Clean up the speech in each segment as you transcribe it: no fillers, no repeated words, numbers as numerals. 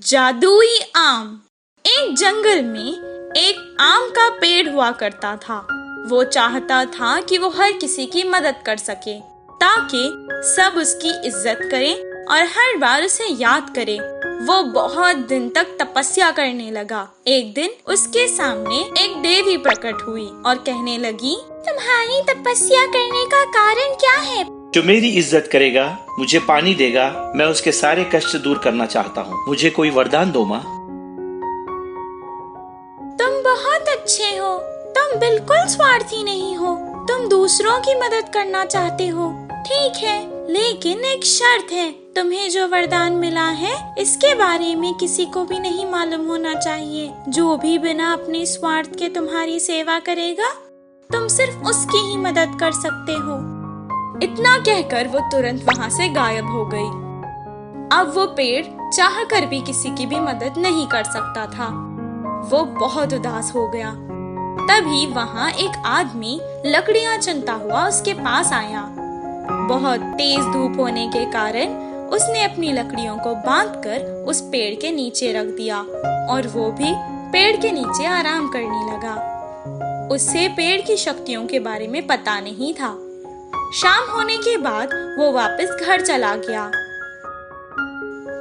जादुई आम। एक जंगल में एक आम का पेड़ हुआ करता था। वो चाहता था कि वो हर किसी की मदद कर सके ताकि सब उसकी इज्जत करें और हर बार उसे याद करें। वो बहुत दिन तक तपस्या करने लगा। एक दिन उसके सामने एक देवी प्रकट हुई और कहने लगी, तुम्हारी तपस्या करने का कारण क्या है? जो मेरी इज्जत करेगा, मुझे पानी देगा, मैं उसके सारे कष्ट दूर करना चाहता हूँ। मुझे कोई वरदान दो माँ। तुम बहुत अच्छे हो। तुम बिल्कुल स्वार्थी नहीं हो। तुम दूसरों की मदद करना चाहते हो। ठीक है, लेकिन एक शर्त है। तुम्हें जो वरदान मिला है इसके बारे में किसी को भी नहीं मालूम होना चाहिए। जो भी बिना अपने स्वार्थ के तुम्हारी सेवा करेगा, तुम सिर्फ उसकी ही मदद कर सकते हो। इतना कहकर वो तुरंत वहाँ से गायब हो गई। अब वो पेड़ चाहकर भी किसी की भी मदद नहीं कर सकता था। वो बहुत उदास हो गया। तभी वहाँ एक आदमी लकड़ियाँ चुनता हुआ उसके पास आया। बहुत तेज धूप होने के कारण उसने अपनी लकड़ियों को बांधकर उस पेड़ के नीचे रख दिया और वो भी पेड़ के नीचे आराम करने लगा। उसे पेड़ की शक्तियों के बारे में पता नहीं था। शाम होने के बाद वो वापस घर चला गया।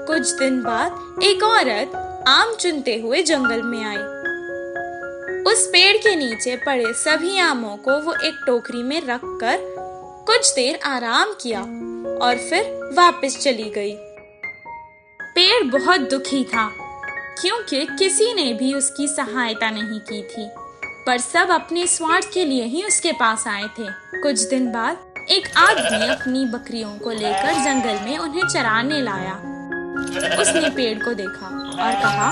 कुछ दिन बाद एक औरत आम चुनते हुए जंगल में आई। उस पेड़ के नीचे पड़े सभी आमों को वो एक टोकरी में रखकर कुछ देर आराम किया और फिर वापस चली गई। पेड़ बहुत दुखी था क्योंकि किसी ने भी उसकी सहायता नहीं की थी, पर सब अपने स्वार्थ के लिए ही उसके पास आए थे। कुछ दिन बाद एक आदमी अपनी बकरियों को लेकर जंगल में उन्हें चराने लाया। उसने पेड़ को देखा और कहा,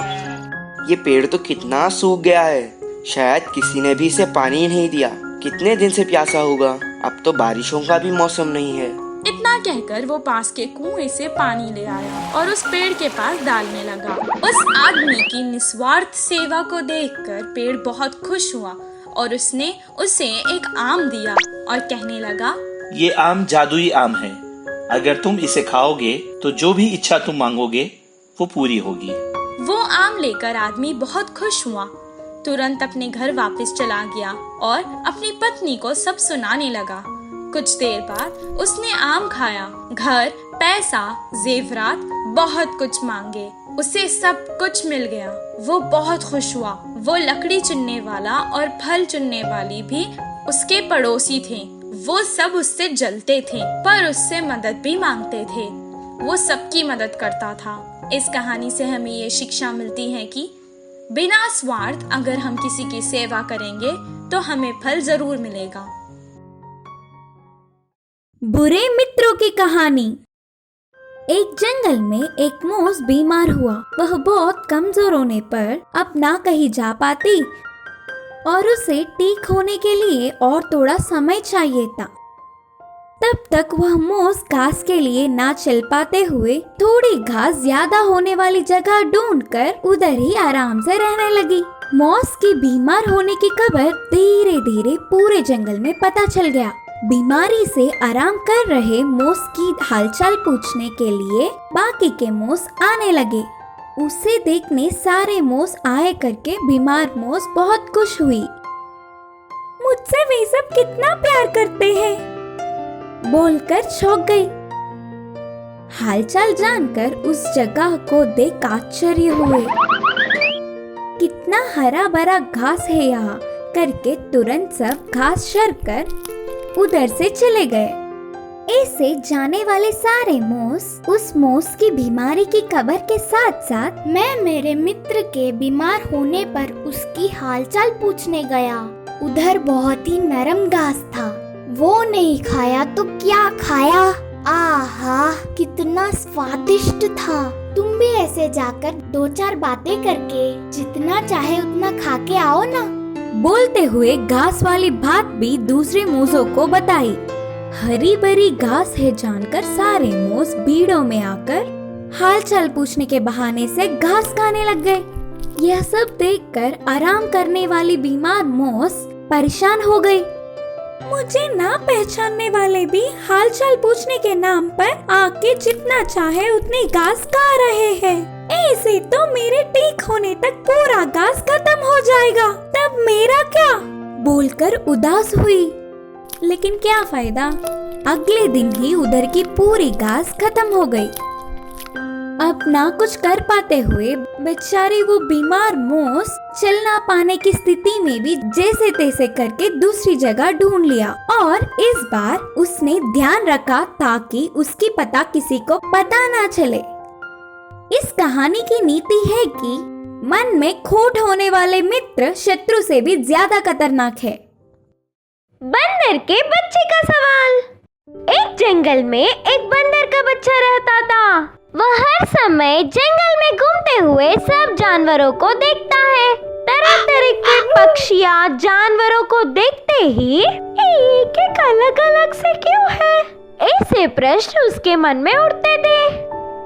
ये पेड़ तो कितना सूख गया है। शायद किसी ने भी इसे पानी नहीं दिया। कितने दिन से प्यासा होगा। अब तो बारिशों का भी मौसम नहीं है। इतना कहकर वो पास के कुएं से पानी ले आया और उस पेड़ के पास डालने लगा। उस आदमी की निस्वार्थ सेवा को देखकर पेड़ बहुत खुश हुआ और उसने उसे एक आम दिया और कहने लगा, ये आम जादुई आम है। अगर तुम इसे खाओगे तो जो भी इच्छा तुम मांगोगे वो पूरी होगी। वो आम लेकर आदमी बहुत खुश हुआ। तुरंत अपने घर वापस चला गया और अपनी पत्नी को सब सुनाने लगा। कुछ देर बाद उसने आम खाया। घर, पैसा, जेवरात, बहुत कुछ मांगे। उसे सब कुछ मिल गया। वो बहुत खुश हुआ। वो लकड़ी चुनने वाला और फल चुनने वाली भी उसके पड़ोसी थे। वो सब उससे जलते थे पर उससे मदद भी मांगते थे। वो सबकी मदद करता था। इस कहानी से हमें ये शिक्षा मिलती है कि बिना स्वार्थ अगर हम किसी की सेवा करेंगे तो हमें फल जरूर मिलेगा। बुरे मित्रों की कहानी। एक जंगल में एक मूस बीमार हुआ। वह बहुत कमजोर होने पर अब ना कहीं जा पाती और उसे ठीक होने के लिए और थोड़ा समय चाहिए था। तब तक वह मूस घास के लिए ना चल पाते हुए थोड़ी घास ज्यादा होने वाली जगह ढूंढकर उधर ही आराम से रहने लगी। मूस की बीमार होने की खबर धीरे धीरे पूरे जंगल में पता चल गया। बीमारी से आराम कर रहे मूस की हालचाल पूछने के लिए बाकी के मूस आने लगे। उसे देखने सारे मूस आए करके बीमार मूस बहुत खुश हुई। मुझसे वे सब कितना प्यार करते हैं, बोलकर चौंक गई। हालचाल जानकर उस जगह को देख आश्चर्य हुए। कितना हरा भरा घास है यहाँ, करके तुरंत सब घास शर कर उधर से चले गए। ऐसे जाने वाले सारे मूस उस मूस की बीमारी की खबर के साथ साथ मैं मेरे मित्र के बीमार होने पर उसकी हालचाल पूछने गया। उधर बहुत ही नरम घास था। वो नहीं खाया तो क्या खाया। आहा, कितना स्वादिष्ट था। तुम भी ऐसे जाकर 2-4 बातें करके जितना चाहे उतना खा के आओ ना। बोलते हुए घास वाली बात भी दूसरे मूसों को बताई। हरी भरी घास है जानकर सारे मूस भीड़ों में आकर हालचाल पूछने के बहाने से घास खाने लग गए। यह सब देखकर आराम करने वाली बीमार मूस परेशान हो गई। मुझे ना पहचानने वाले भी हालचाल पूछने के नाम पर आके जितना चाहे उतनी घास खा रहे हैं ऐसे तो मेरे ठीक होने तक पूरा घास खत्म हो जाएगा, तब मेरा क्या? बोलकर उदास हुई। लेकिन क्या फायदा, अगले दिन ही उधर की पूरी घास खत्म हो गई। अब ना कुछ कर पाते हुए बेचारी वो बीमार मूस चल ना पाने की स्थिति में भी जैसे तैसे करके दूसरी जगह ढूंढ लिया, और इस बार उसने ध्यान रखा ताकि उसकी पता किसी को पता ना चले। इस कहानी की नीति है कि मन में खोट होने वाले मित्र शत्रु से भी ज्यादा खतरनाक है। बंदर के बच्चे का सवाल। एक जंगल में एक बंदर का बच्चा रहता था। वह हर समय जंगल में घूमते हुए सब जानवरों को देखता है। तरह तरह के पक्षियाँ जानवरों को देखते ही एक एक अलग अलग से क्यों है, ऐसे प्रश्न उसके मन में उठते थे।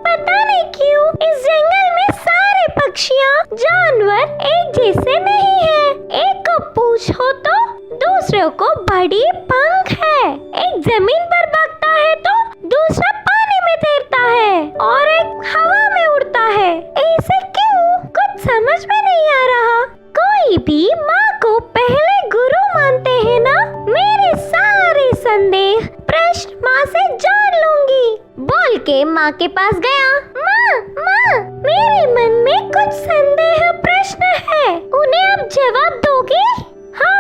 पता नहीं क्यों इस जंगल में सारे पक्षियाँ जानवर एक जैसे नहीं है। एक को पूछो तो दूसरों को बड़ी पंख है, एक जमीन पर भागता है तो दूसरा पानी में तैरता है और एक हवा में उड़ता है। ऐसे क्यों, कुछ समझ में नहीं आ रहा। कोई भी माँ को पहले गुरु मानते हैं ना। मेरे सारे संदेह प्रश्न माँ से जान लूंगी, बोल के माँ के पास गया। माँ, मेरे मन में कुछ संदेह प्रश्न है, उन्हें आप जवाब दोगे?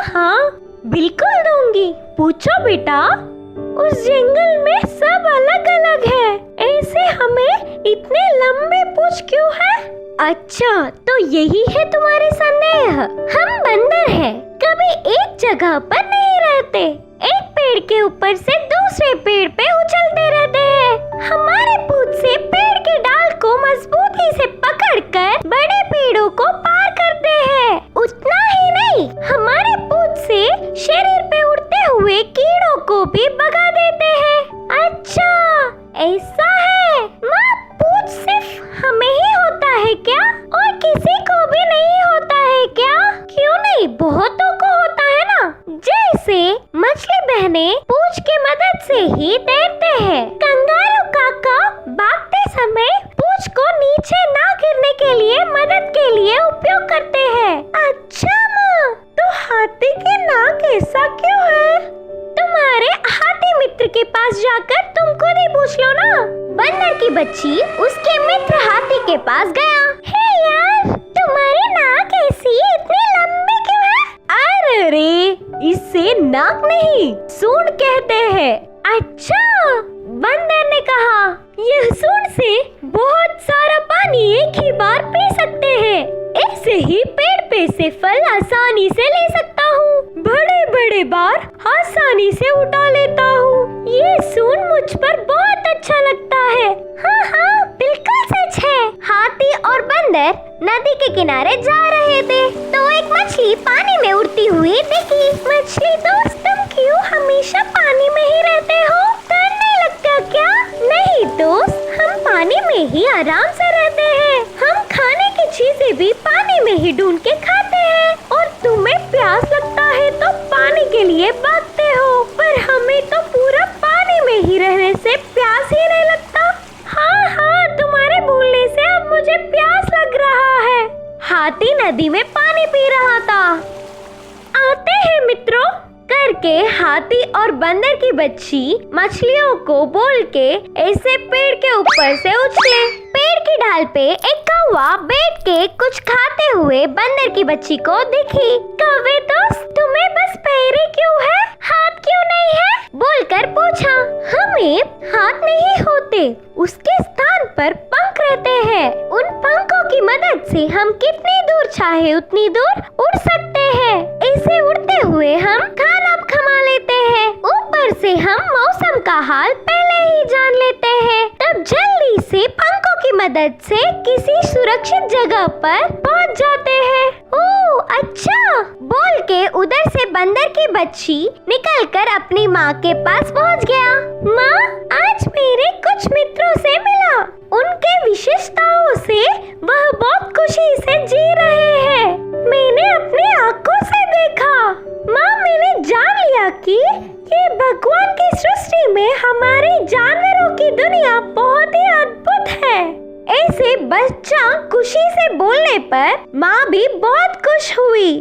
हाँ, बिल्कुल दूंगी। पूछो बेटा। उस जंगल में सब अलग अलग है, ऐसे हमें इतने लंबे पूंछ क्यों है? अच्छा, तो यही है तुम्हारे संदेह। हम बंदर हैं, कभी एक जगह पर नहीं रहते, एक पेड़ के ऊपर से दूसरे पेड़ पे उछलते रहते हैं। हमारे पूंछ से पेड़ के डाल को मजबूती से पकड़कर बड़े पेड़ों को पार करते हैं। उतना ही नहीं, हमारे पूंछ से शरीर पे उड़ते हुए कीड़ों को भी भगा देते हैं। अच्छा, ऐसा है। माँ, पूंछ सिर्फ हमें ही होता है क्या, और किसी को भी नहीं होता है क्या? क्यों नहीं, बहुतों को होता है ना। जैसे मछली बहने पूंछ की मदद से ही तैरते हैं। कंगारू काका भागते समय पूंछ को नीचे ना गिरने के लिए मदद के लिए उपयोग करते हैं। अच्छा माँ, तो हाथी की नाक ऐसा क्यों है? तुम्हारे हाथी मित्र के पास जाकर तुम खुद ही पूछ लो ना। बंदर की बच्ची उसके मित्र हाथी के पास गया। हे यार, तुम्हारी नाक ऐसी इतनी लंबी क्यों है? अरे, इससे नाक नहीं, सूंड कहते हैं। अच्छा, बंदर ने कहा, यह सूंड से बहुत सारा पानी एक ही बार पी सकते हैं। ऐसे ही पेड़ पे से फल आसानी से ले सकता हूँ, बड़े बड़े बार आसानी से उठा लेता हूँ। ये सूंड मुझ पर बहुत अच्छा लगता है। हाँ, बिल्कुल सच है। हाथी और बंदर नदी के किनारे जा रहे थे तो एक मछली पानी में उड़ती हुई दिखी। मछली दोस्त, तुम क्यों हमेशा पानी में ही रहते हो? डर नहीं लगता क्या? नहीं दोस्त, हम पानी में ही आराम से रहते हैं। हम खाने की चीजें भी पानी में ही ढूंढ के खाते हैं, और तुम्हें प्यास लगता है तो पानी के लिए भागते हो, पर हमें तो पूरा पानी में ही रहने से प्यास ही नहीं लगता। हाँ, तुम्हारे बोलने से अब मुझे प्यास लग रहा है। हाथी नदी में पानी पी रहा था। आते हैं मित्रों करके हाथी और बंदर की बच्ची मछलियों को बोल के ऐसे पेड़ के ऊपर से उछले। पेड़ की ढाल पे एक कौवा बैठ के कुछ खाते हुए बंदर की बच्ची को दिखी। कौवे दोस्त, तुम्हें बस पैर क्यों है, हाथ क्यों नहीं है? बोलकर पूछा। हमें हाथ नहीं होते, उसके स्थान पर पंख रहते हैं। उन पंखों की मदद से हम कितनी दूर चाहे उतनी दूर उड़ सकते हैं। ऐसे उड़ते हुए हम खाना खा लेते हैं। ऊपर से हम मौसम का हाल पहले ही जान लेते हैं, तब जल्दी से पंखों की मदद से किसी सुरक्षित जगह पर पहुंच जाते हैं। ओह अच्छा, बोल के उधर से बंदर की बच्ची निकलकर अपनी माँ के पास पहुंच गया। माँ, आज मेरे कुछ मित्रों से मिला, उनके विशेषताओं से वह बहुत खुशी से जी रहे हैं। मैंने अपनी आंखों से देखा। माँ, मैंने जान लिया कि ये भगवान की सृष्टि में हमारे जानवरों की दुनिया बहुत ही अद्भुत है। ऐसे बच्चा खुशी से बोलने पर माँ भी बहुत खुश हुई।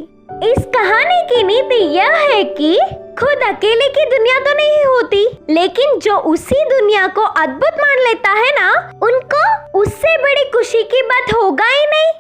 इस कहानी की नीति यह है कि खुद अकेले की दुनिया तो नहीं होती, लेकिन जो उसी दुनिया को अद्भुत मान लेता है ना, उनको उससे बड़ी खुशी की बात होगा ही नहीं।